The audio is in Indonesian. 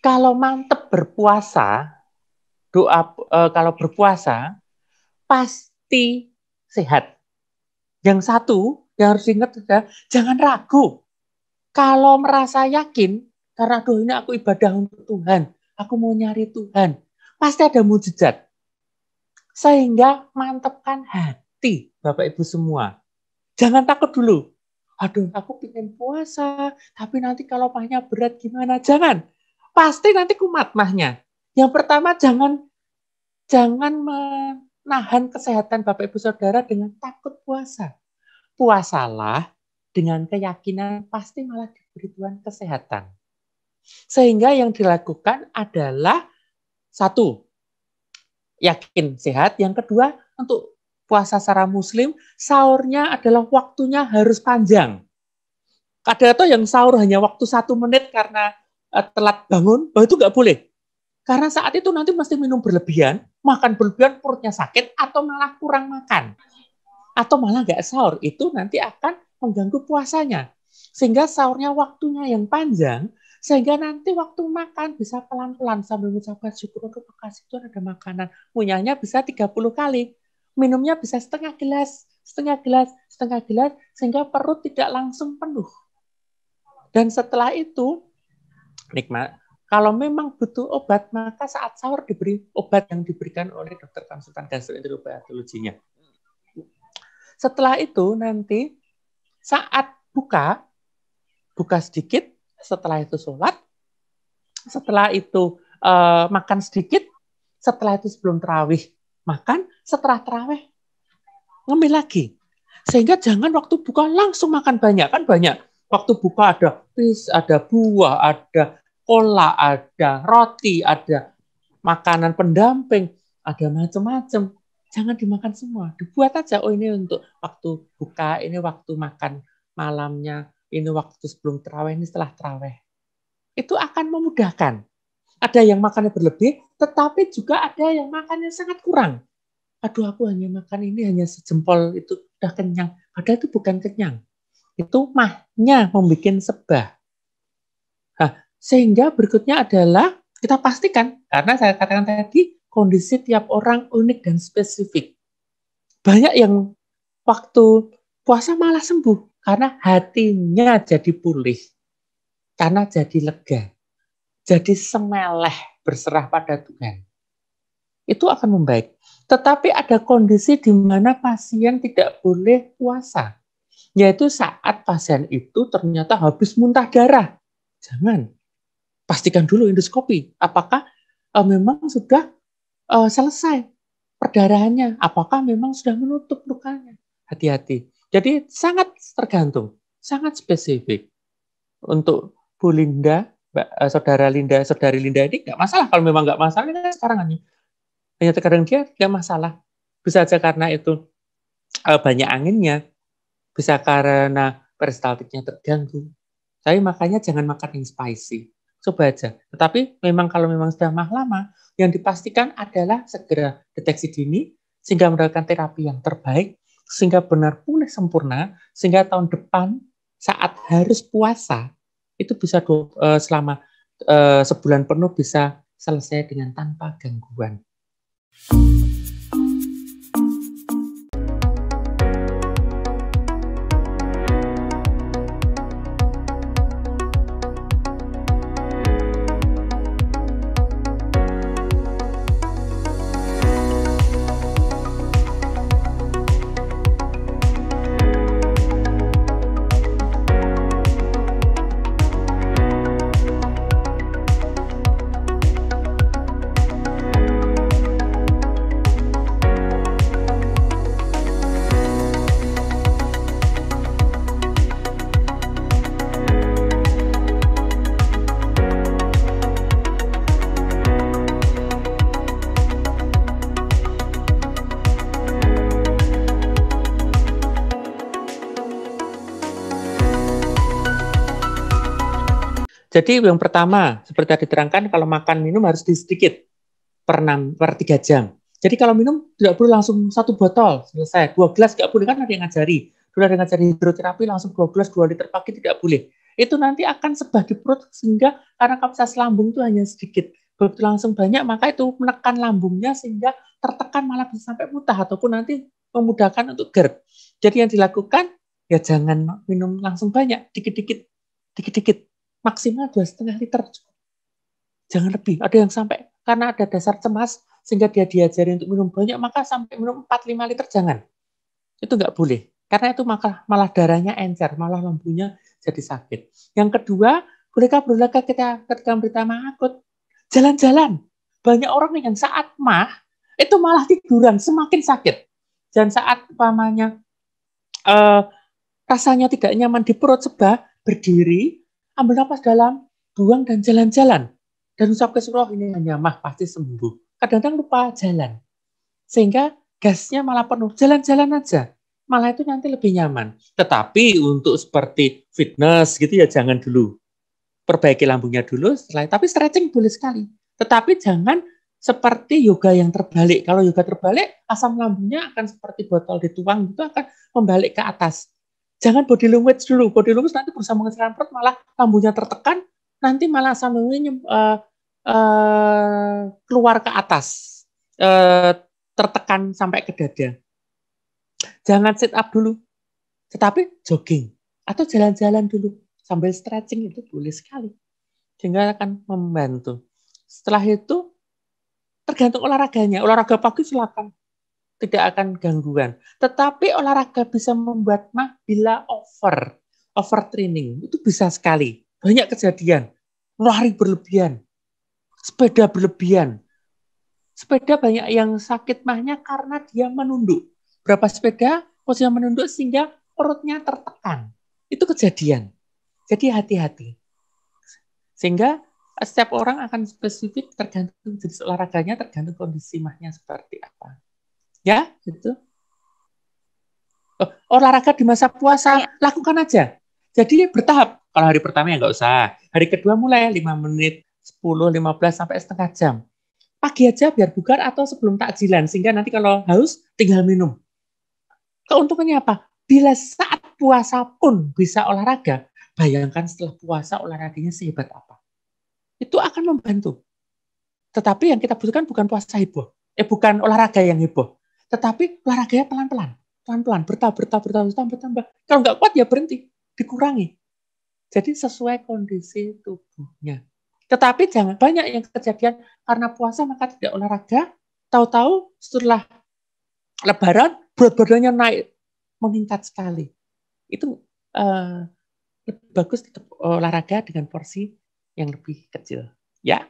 Kalau mantep berpuasa, kalau berpuasa pasti sehat. Yang satu yang harus diingat adalah jangan ragu. Kalau merasa yakin, karena aduh ini aku ibadah untuk Tuhan, aku mau nyari Tuhan, pasti ada mujizat. Sehingga mantapkan hati, Bapak Ibu semua. Jangan takut dulu. Aduh, aku pengen puasa, tapi nanti kalau mahnya berat gimana? Jangan. Pasti nanti kumat mahnya. Yang pertama, jangan menahan kesehatan Bapak Ibu Saudara dengan takut puasa. Puasalah dengan keyakinan pasti malah diberi Tuhan kesehatan. Sehingga yang dilakukan adalah satu, yakin sehat. Yang kedua, untuk puasa secara muslim, sahurnya adalah waktunya harus panjang. Ada tuh yang sahur hanya waktu 1 menit karena telat bangun, itu nggak boleh. Karena saat itu nanti mesti minum berlebihan, makan berlebihan perutnya sakit, atau malah kurang makan. Atau malah nggak sahur, itu nanti akan mengganggu puasanya. Sehingga sahurnya waktunya yang panjang, sehingga nanti waktu makan bisa pelan-pelan sambil mengucapkan syukur untuk makasih Tuhan ada makanan. Munyahnya bisa 30 kali. Minumnya bisa setengah gelas, sehingga perut tidak langsung penuh. Dan setelah itu, nikmat. Kalau memang butuh obat, maka saat sahur diberi obat yang diberikan oleh dokter konsultan gastroenterologinya. Setelah itu nanti saat buka sedikit, setelah itu sholat, setelah itu makan sedikit, setelah itu sebelum tarawih makan, setelah tarawih ngemil lagi. Sehingga jangan waktu buka langsung makan banyak, kan banyak. Waktu buka ada ada buah, ada cola, ada roti, ada makanan pendamping, ada macam-macam. Jangan dimakan semua. Dibuat aja, oh ini untuk waktu buka, ini waktu makan malamnya, ini waktu sebelum tarawih, ini setelah tarawih. Itu akan memudahkan. Ada yang makannya berlebih, tetapi juga ada yang makannya sangat kurang. Aduh, aku hanya makan ini hanya sejempol, itu udah kenyang. Padahal itu bukan kenyang. Itu mahnya membuat sebah. Nah, sehingga berikutnya adalah kita pastikan, karena saya katakan tadi, kondisi tiap orang unik dan spesifik. Banyak yang waktu puasa malah sembuh, karena hatinya jadi pulih, karena jadi lega, jadi semeleh berserah pada Tuhan. Itu akan membaik. Tetapi ada kondisi di mana pasien tidak boleh puasa, yaitu saat pasien itu ternyata habis muntah darah. Jangan. Pastikan dulu endoskopi. Apakah memang sudah selesai perdarahannya? Apakah memang sudah menutup lukanya? Hati-hati. Jadi sangat tergantung, sangat spesifik. Untuk Bu Linda, saudari Linda ini nggak masalah. Kalau memang nggak masalah, ini sekarang hanya terkadang dia nggak masalah. Bisa saja karena itu banyak anginnya, bisa karena peristaltiknya terganggu. Tapi makanya jangan makan yang spicy. Coba aja. Tetapi memang kalau memang sudah mah lama, yang dipastikan adalah segera deteksi dini, sehingga mendapatkan terapi yang terbaik, sehingga benar pulih sempurna, sehingga tahun depan saat harus puasa, itu bisa selama sebulan penuh bisa selesai dengan tanpa gangguan. Jadi yang pertama, seperti tadi diterangkan, kalau makan minum harus sedikit per 3 jam. Jadi kalau minum tidak perlu langsung 1 botol, selesai. 2 gelas nggak boleh, kan ada yang ngajari. Dulu ada yang ngajari hidroterapi langsung 2 gelas 2 liter pagi, tidak boleh. itu nanti akan sebah di perut sehingga karena kapasitas lambung itu hanya sedikit. Begitu langsung banyak, maka itu menekan lambungnya sehingga tertekan malah bisa sampai muntah ataupun nanti memudahkan untuk GERD. Jadi yang dilakukan ya jangan minum langsung banyak, dikit-dikit, maksimal 2,5 liter. Jangan lebih. Ada yang sampai karena ada dasar cemas sehingga dia diajari untuk minum banyak, maka sampai minum 4-5 liter jangan. Itu nggak boleh. Karena itu malah darahnya encer, malah lambungnya jadi sakit. Yang kedua, bolehkah berolahraga ketika berita mah akut? Jalan-jalan. Banyak orang yang saat mah itu malah tiduran, semakin sakit. Dan saat umpamanya rasanya tidak nyaman di perut sebah, berdiri, ambil napas dalam, buang dan jalan-jalan. Dan ucap ke surah ini hanya mah pasti sembuh. Kadang-kadang lupa jalan. Sehingga gasnya malah penuh. Jalan-jalan aja. Malah itu nanti lebih nyaman. Tetapi untuk seperti fitness gitu ya jangan dulu. Perbaiki lambungnya dulu, tapi stretching boleh sekali. Tetapi jangan seperti yoga yang terbalik. Kalau yoga terbalik, asam lambungnya akan seperti botol dituang, itu akan membalik ke atas. Jangan body language dulu. Body language nanti berusaha mengecilkan perut, malah lambungnya tertekan, nanti malah asam lambungnya keluar ke atas, tertekan sampai ke dada. Jangan sit up dulu, tetapi jogging atau jalan-jalan dulu sambil stretching itu boleh sekali, sehingga akan membantu. Setelah itu tergantung olahraganya. Olahraga pagi silakan, tidak akan gangguan. Tetapi olahraga bisa membuat mah bila overtraining itu bisa sekali. Banyak kejadian, lari berlebihan, sepeda berlebihan. Sepeda banyak yang sakit mahnya karena dia menunduk. Berapa sepeda posisi menunduk sehingga perutnya tertekan. Itu kejadian. Jadi hati-hati. Sehingga setiap orang akan spesifik tergantung jenis olahraganya, tergantung kondisi mahnya seperti apa. Ya, gitu. Olahraga di masa puasa, lakukan aja. Jadi bertahap. Kalau hari pertama ya nggak usah. Hari kedua mulai 5 menit, 10, 15, sampai setengah jam. Pagi aja biar bugar atau sebelum takjilan. Sehingga nanti kalau haus, tinggal minum. Keuntungannya apa? Bila saat puasa pun bisa olahraga, bayangkan setelah puasa olahraganya sehebat apa. Itu akan membantu. Tetapi yang kita butuhkan bukan puasa heboh. Bukan olahraga yang heboh. Tetapi olahraganya pelan-pelan. Pelan-pelan, bertambah. Kalau nggak kuat ya berhenti, dikurangi. Jadi sesuai kondisi tubuhnya. Tetapi jangan banyak yang kejadian karena puasa maka tidak olahraga, tahu-tahu setelah Lebaran berat badannya naik, meningkat sekali. Itu lebih bagus tetap olahraga dengan porsi yang lebih kecil. Ya.